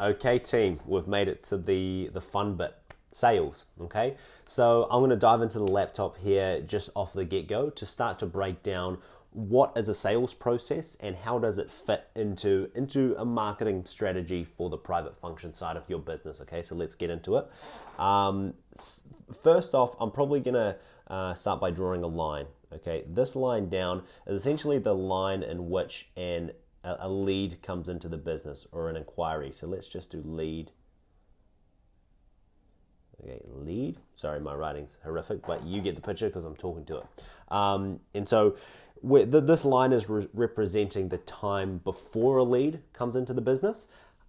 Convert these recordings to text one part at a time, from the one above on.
Okay, team, we've made it to the fun bit, sales. Okay, so I'm going to dive into the laptop here just off the get-go to start to break down what is a sales process and how does it fit into a marketing strategy for the private function side of your business. Okay, so let's get into it. First off, I'm probably going to start by drawing a line. Okay, this line down is essentially the line in which a lead comes into the business or an inquiry. So let's just do lead. Okay, lead. Sorry, my writing's horrific, but you get the picture because I'm talking to it. And so this line is representing the time before a lead comes into the business.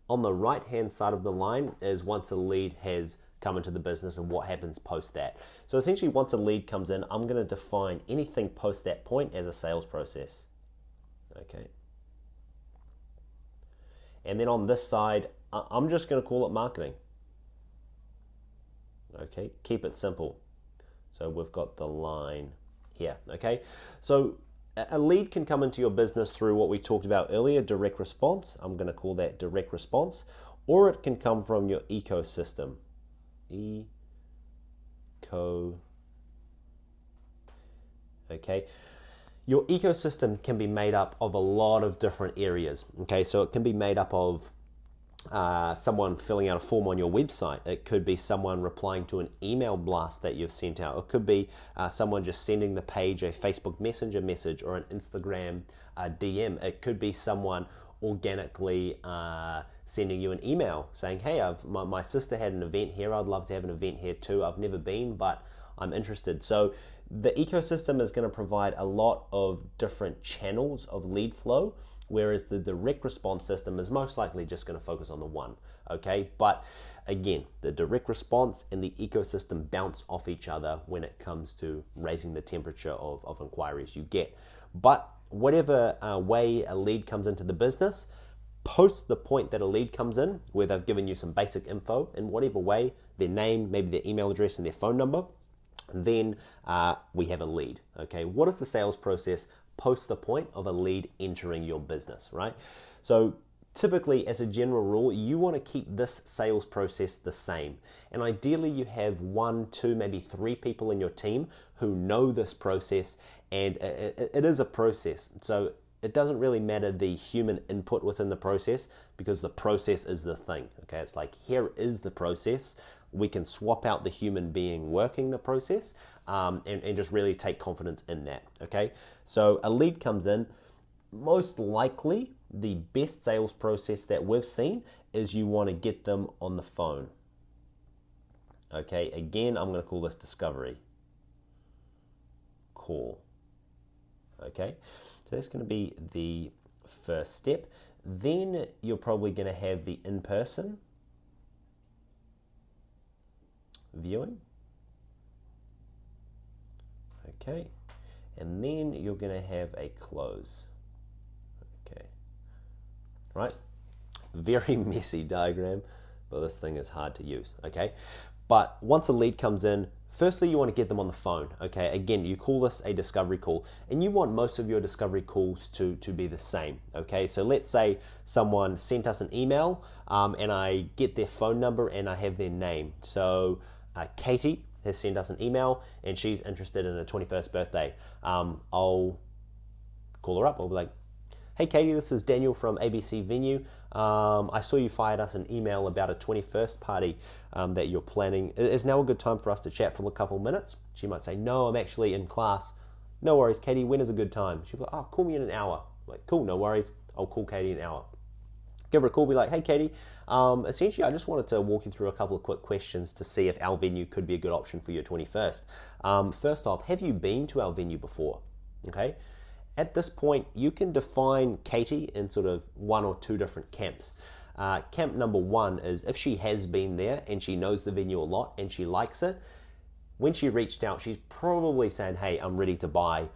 On the right-hand side of the line is once a lead has come into the business and what happens post that. So essentially, once a lead comes in, I'm going to define anything post that point as a sales process. Okay. And then on this side, I'm just going to call it marketing. Okay, keep it simple. So we've got the line here. Okay, so a lead can come into your business through what we talked about earlier, direct response. I'm going to call that direct response. Or it can come from your ecosystem. Okay. Your ecosystem can be made up of a lot of different areas. Okay, so it can be made up of someone filling out a form on your website. It could be someone replying to an email blast that you've sent out. It could be someone just sending the page a Facebook Messenger message or an Instagram DM. It could be someone organically sending you an email saying, hey, my sister had an event here. I'd love to have an event here too. I've never been, but I'm interested. So the ecosystem is going to provide a lot of different channels of lead flow, whereas the direct response system is most likely just going to focus on the one, okay? But again, the direct response and the ecosystem bounce off each other when it comes to raising the temperature of inquiries you get. But whatever way a lead comes into the business, post the point that a lead comes in, where they've given you some basic info in whatever way, their name, maybe their email address and their phone number, then we have a lead. Okay, what is the sales process post the point of a lead entering your business, right? So typically, as a general rule, you want to keep this sales process the same. And ideally, you have 1, 2, maybe 3 people in your team who know this process, and it is a process. So it doesn't really matter the human input within the process, because the process is the thing. Okay, it's like, here is the process. We can swap out the human being working the process and just really take confidence in that. Okay, so a lead comes in. Most likely, the best sales process that we've seen is you want to get them on the phone. Okay, again, I'm going to call this discovery call. Okay, so that's going to be the first step. Then you're probably going to have the in-person viewing. Okay, and then you're going to have a close. Okay, right? Very messy diagram, but this thing is hard to use. Okay, but once a lead comes in, firstly, you want to get them on the phone. Okay, again, you call this a discovery call, and you want most of your discovery calls to be the same. Okay, so let's say someone sent us an email, and I get their phone number and I have their name. So Katie has sent us an email and she's interested in her 21st birthday. I'll call her up. I'll be like, hey Katie, this is Daniel from ABC Venue. I saw you fired us an email about a 21st party that you're planning. Is now a good time for us to chat for a couple minutes? She might say, no, I'm actually in class. No worries, Katie, when is a good time? She'll be like, oh, call me in an hour. I'm like, cool, no worries. I'll call Katie in an hour. Give her a call, be like, hey Katie, essentially I just wanted to walk you through a couple of quick questions to see if our venue could be a good option for your 21st. First off, have you been to our venue before? Okay. At this point, you can define Katie in sort of 1 or 2 different camps. Camp number 1 is if she has been there and she knows the venue a lot and she likes it, when she reached out, she's probably saying, hey, I'm ready to buy.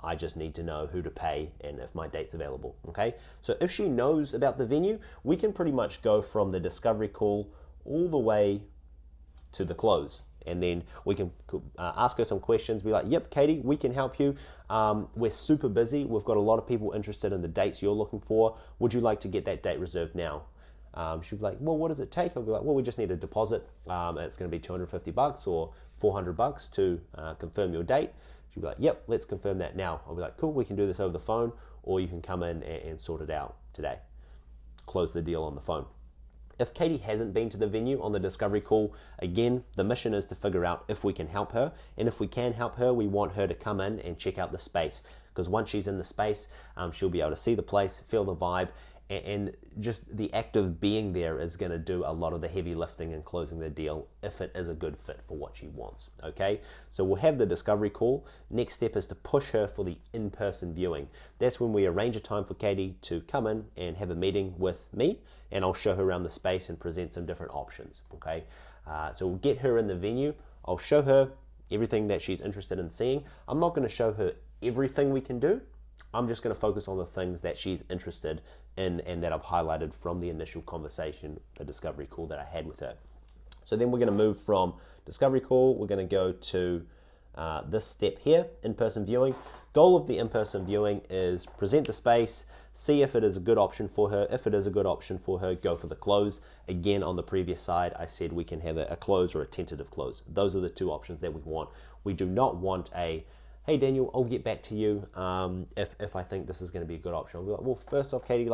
I just need to know who to pay and if my date's available, okay? So if she knows about the venue, we can pretty much go from the discovery call all the way to the close. And then we can ask her some questions, be like, yep, Katie, we can help you. We're super busy. We've got a lot of people interested in the dates you're looking for. Would you like to get that date reserved now? She'll be like, well, what does it take? I'll be like, well, we just need a deposit. It's going to be $250 or $400 to confirm your date. She'll be like, yep, let's confirm that now. I'll be like, cool, we can do this over the phone, or you can come in and sort it out today. Close the deal on the phone. If Katie hasn't been to the venue on the discovery call, again, the mission is to figure out if we can help her. And if we can help her, we want her to come in and check out the space. Because once she's in the space, she'll be able to see the place, feel the vibe, and just the act of being there is going to do a lot of the heavy lifting and closing the deal if it is a good fit for what she wants. Okay, so we'll have the discovery call. Next step is to push her for the in-person viewing. That's when we arrange a time for Katie to come in and have a meeting with me, and I'll show her around the space and present some different options. Okay, so we'll get her in the venue. I'll show her everything that she's interested in seeing. I'm not going to show her everything we can do. I'm just going to focus on the things that she's interested in and that I've highlighted from the initial conversation, the discovery call that I had with her. So then we're going to move from discovery call, we're going to go to this step here, in-person viewing. Goal of the in-person viewing is present the space, see if it is a good option for her. If it is a good option for her, go for the close. Again, on the previous side, I said we can have a close or a tentative close. Those are the two options that we want. We do not want a, hey Daniel, I'll get back to you if I think this is going to be a good option. I'll be like, well, first off, Katie,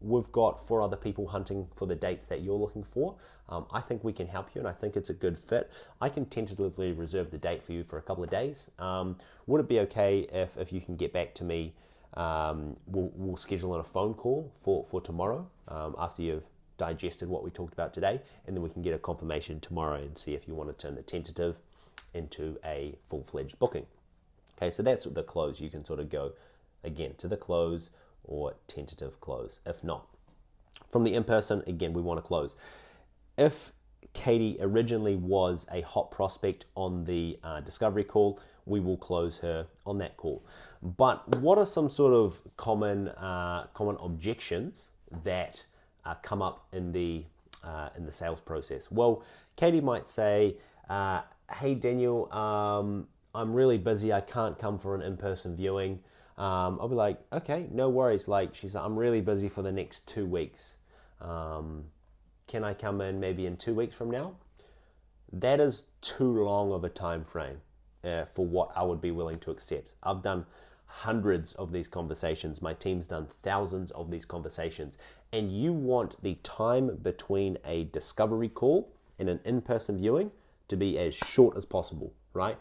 we've got 4 other people hunting for the dates that you're looking for. I think we can help you, and I think it's a good fit. I can tentatively reserve the date for you for a couple of days. Would it be okay if you can get back to me? We'll schedule in a phone call for tomorrow after you've digested what we talked about today, and then we can get a confirmation tomorrow and see if you want to turn the tentative into a full-fledged booking. Okay, so that's the close. You can sort of go again to the close or tentative close. If not, from the in-person, again, we want to close. If Katie originally was a hot prospect on the discovery call, we will close her on that call. But what are some sort of common objections that come up in the sales process? Well, Katie might say, hey Daniel, I'm really busy, I can't come for an in-person viewing. I'll be like, okay, no worries. Like, she's like, I'm really busy for the next 2 weeks. Can I come in maybe in 2 weeks from now? That is too long of a time frame for what I would be willing to accept. I've done hundreds of these conversations. My team's done thousands of these conversations. And you want the time between a discovery call and an in-person viewing to be as short as possible, right?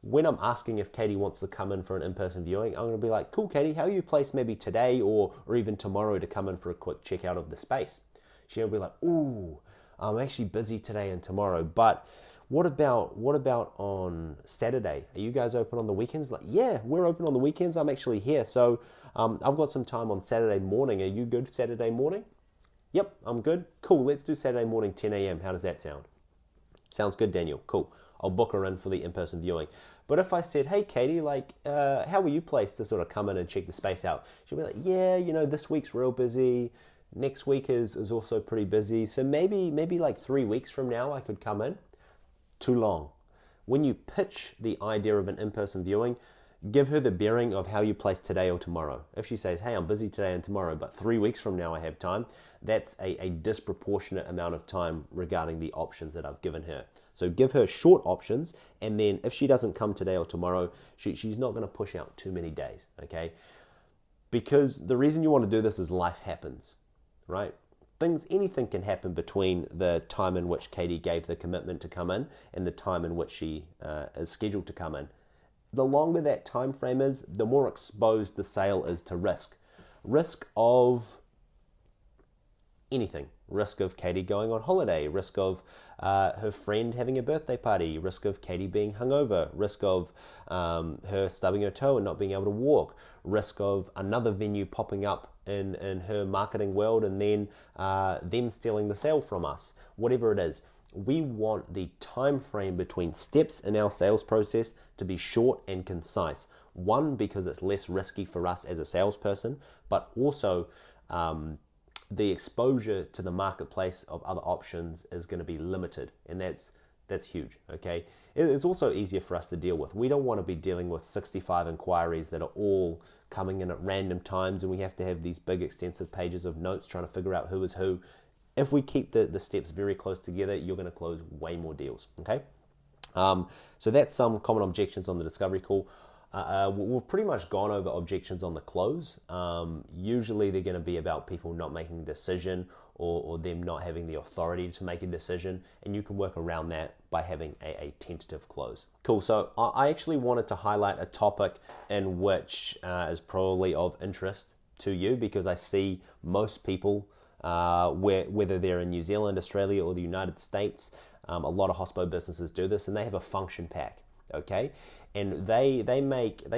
When I'm asking if Katie wants to come in for an in-person viewing, I'm going to be like, cool, Katie, how are you placed maybe today or even tomorrow to come in for a quick checkout of the space? She'll be like, ooh, I'm actually busy today and tomorrow, but what about on Saturday? Are you guys open on the weekends? Like, yeah, we're open on the weekends. I'm actually here. So I've got some time on Saturday morning. Are you good Saturday morning? Yep, I'm good. Cool, let's do Saturday morning, 10 a.m. How does that sound? Sounds good, Daniel. Cool. I'll book her in for the in-person viewing. But if I said, hey, Katie, how were you placed to sort of come in and check the space out? She'll be like, yeah, this week's real busy. Next week is also pretty busy. So maybe like 3 weeks from now I could come in. Too long. When you pitch the idea of an in-person viewing, give her the bearing of how you place today or tomorrow. If she says, hey, I'm busy today and tomorrow, but 3 weeks from now I have time, that's a disproportionate amount of time regarding the options that I've given her. So give her short options, and then if she doesn't come today or tomorrow, she's not going to push out too many days, okay? Because the reason you want to do this is life happens, right? Anything can happen between the time in which Katie gave the commitment to come in and the time in which she is scheduled to come in. The longer that time frame is, the more exposed the sale is to risk. Risk of anything. Risk of Katie going on holiday, risk of her friend having a birthday party, risk of Katie being hungover, risk of her stubbing her toe and not being able to walk, risk of another venue popping up in her marketing world and then them stealing the sale from us. Whatever it is, we want the time frame between steps in our sales process to be short and concise. One, because it's less risky for us as a salesperson, but also the exposure to the marketplace of other options is going to be limited, and that's That's huge, okay? It's also easier for us to deal with. We don't want to be dealing with 65 inquiries that are all coming in at random times, and we have to have these big extensive pages of notes trying to figure out who is who. If we keep the steps very close together, you're going to close way more deals, okay? So that's some common objections on the discovery call. We've pretty much gone over objections on the close. Usually they're going to be about people not making a decision or them not having the authority to make a decision, and you can work around that by having a tentative close. Cool, so I actually wanted to highlight a topic in which is probably of interest to you, because I see most people, whether they're in New Zealand, Australia, or the United States, a lot of hospo businesses do this, and they have a function pack, okay? And they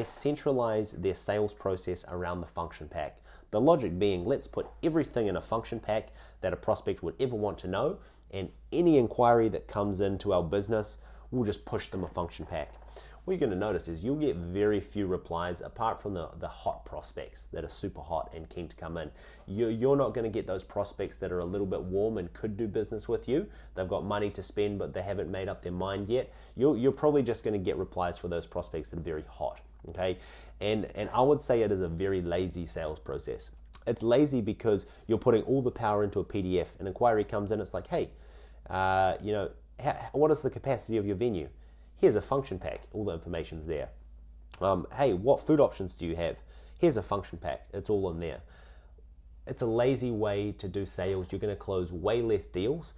centralize their sales process around the function pack. The logic being, let's put everything in a function pack that a prospect would ever want to know, and any inquiry that comes into our business, we'll just push them a function pack. What you're going to notice is you'll get very few replies apart from the hot prospects that are super hot and keen to come in. You're not going to get those prospects that are a little bit warm and could do business with you. They've got money to spend, but they haven't made up their mind yet. You're probably just going to get replies for those prospects that are very hot, okay? And I would say it is a very lazy sales process. It's lazy because you're putting all the power into a PDF. An inquiry comes in, it's like, hey, what is the capacity of your venue? Here's a function pack. All the information's there. Hey, what food options do you have? Here's a function pack. It's all in there. It's a lazy way to do sales. You're going to close way less deals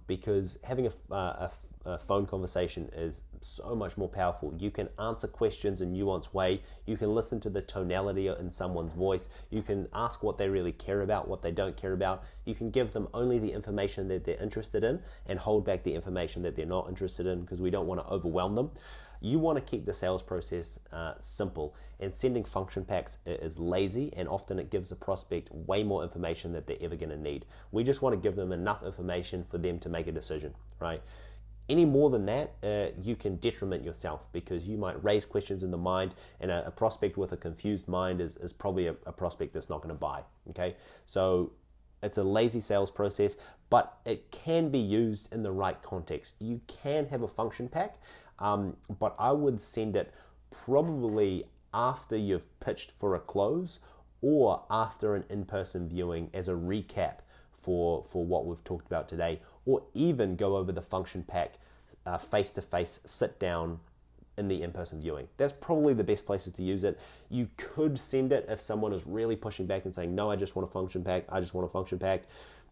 because having a phone conversation is so much more powerful. You can answer questions in a nuanced way. You can listen to the tonality in someone's voice. You can ask what they really care about, what they don't care about. You can give them only the information that they're interested in and hold back the information that they're not interested in, because we don't want to overwhelm them. You want to keep the sales process simple, and sending function packs is lazy, and often it gives the prospect way more information that they're ever going to need. We just want to give them enough information for them to make a decision, right? Any more than that, you can detriment yourself, because you might raise questions in the mind, and a prospect with a confused mind is probably a prospect that's not going to buy, okay? So it's a lazy sales process, but it can be used in the right context. You can have a function pack, but I would send it probably after you've pitched for a close or after an in-person viewing as a recap for what we've talked about today, or even go over the function pack face-to-face, sit down in the in-person viewing. That's probably the best places to use it. You could send it if someone is really pushing back and saying, no, I just want a function pack, I just want a function pack.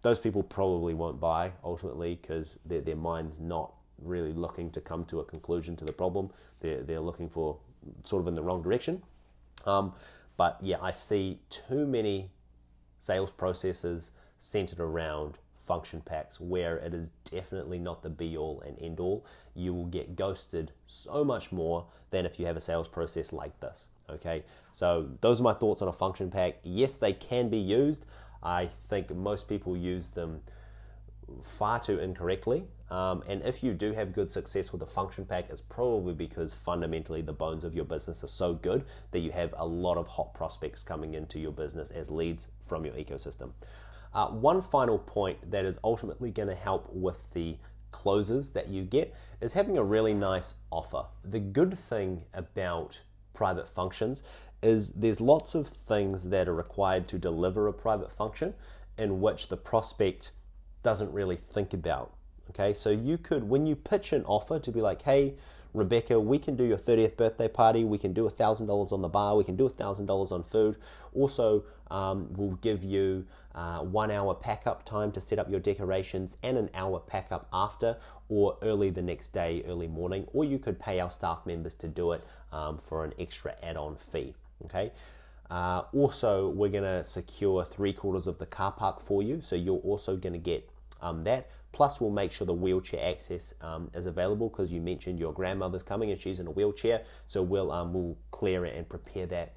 Those people probably won't buy ultimately, because their mind's not really looking to come to a conclusion to the problem. They're looking for sort of in the wrong direction. But yeah, I see too many sales processes centered around function packs, where it is definitely not the be all and end all. You will get ghosted so much more than if you have a sales process like this, okay? So those are my thoughts on a function pack. Yes, they can be used. I think most people use them far too incorrectly, and if you do have good success with a function pack, it's probably because fundamentally the bones of your business are so good that you have a lot of hot prospects coming into your business as leads from your ecosystem. One final point that is ultimately going to help with the closes that you get is having a really nice offer. The good thing about private functions is there's lots of things that are required to deliver a private function in which the prospect doesn't really think about. Okay, so you could, when you pitch an offer to be like, hey, Rebecca, we can do your 30th birthday party, we can do $1,000 on the bar, we can do $1,000 on food. Also, we'll give you 1 hour pack-up time to set up your decorations and an hour pack-up after, or early the next day, early morning, or you could pay our staff members to do it for an extra add-on fee, okay? Also, we're going to secure 3/4 of the car park for you, so you're also going to get that. Plus, we'll make sure the wheelchair access is available, because you mentioned your grandmother's coming and she's in a wheelchair, so we'll clear it and prepare that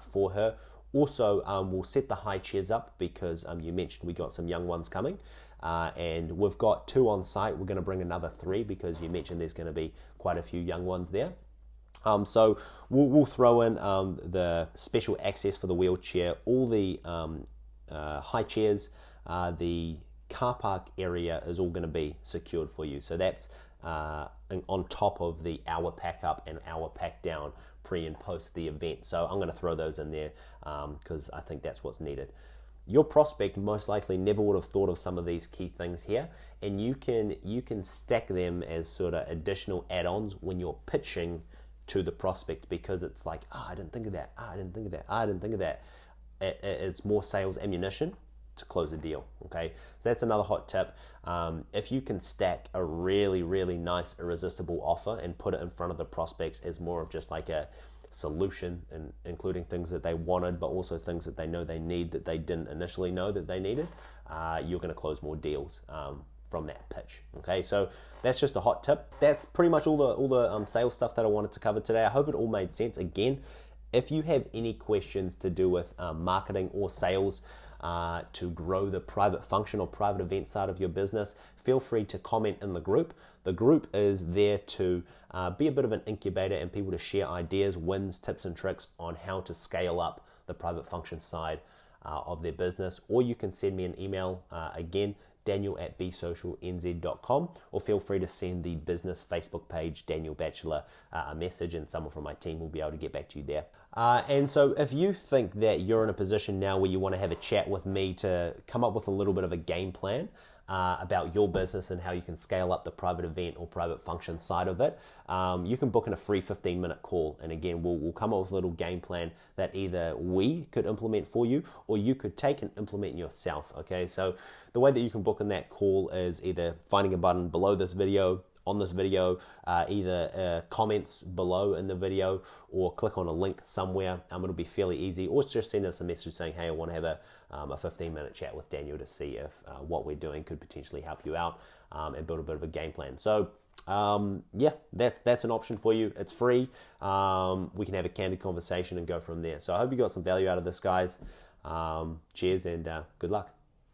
for her. Also, we'll set the high chairs up, because you mentioned we got some young ones coming, and we've got 2 on site. We're going to bring another 3, because you mentioned there's going to be quite a few young ones there. So we'll throw in the special access for the wheelchair, all the high chairs, the car park area is all going to be secured for you. So that's on top of the hour pack up and hour pack down pre and post the event. So I'm going to throw those in there because I think that's what's needed. Your prospect most likely never would have thought of some of these key things here, and you can stack them as sort of additional add-ons when you're pitching to the prospect, because it's like, I didn't think of that, I didn't think of that, I didn't think of that. It's more sales ammunition to close a deal. Okay, so that's another hot tip. If you can stack a really, really nice irresistible offer and put it in front of the prospects as more of just like a solution, and including things that they wanted but also things that they know they need that they didn't initially know that they needed, you're going to close more deals from that pitch. Okay, so that's just a hot tip. That's pretty much all the sales stuff that I wanted to cover today. I hope it all made sense. Again, if you have any questions to do with marketing or sales to grow the private function or private event side of your business, feel free to comment in the group. The group is there to be a bit of an incubator and people to share ideas, wins, tips and tricks on how to scale up the private function side of their business. Or you can send me an email, again, daniel@bsocialnz.com, or feel free to send the business Facebook page, Daniel Batchelor, a message, and someone from my team will be able to get back to you there. And so if you think that you're in a position now where you want to have a chat with me to come up with a little bit of a game plan about your business and how you can scale up the private event or private function side of it, you can book in a free 15-minute call. And again, we'll come up with a little game plan that either we could implement for you or you could take and implement yourself. Okay, so the way that you can book in that call is either finding a button below this video, on this video, either comments below in the video, or click on a link somewhere. It'll be fairly easy, or just send us a message saying, hey, I want to have a 15-minute chat with Daniel to see if what we're doing could potentially help you out and build a bit of a game plan. So yeah, that's an option for you. It's free. We can have a candid conversation and go from there. So I hope you got some value out of this, guys. Cheers and good luck.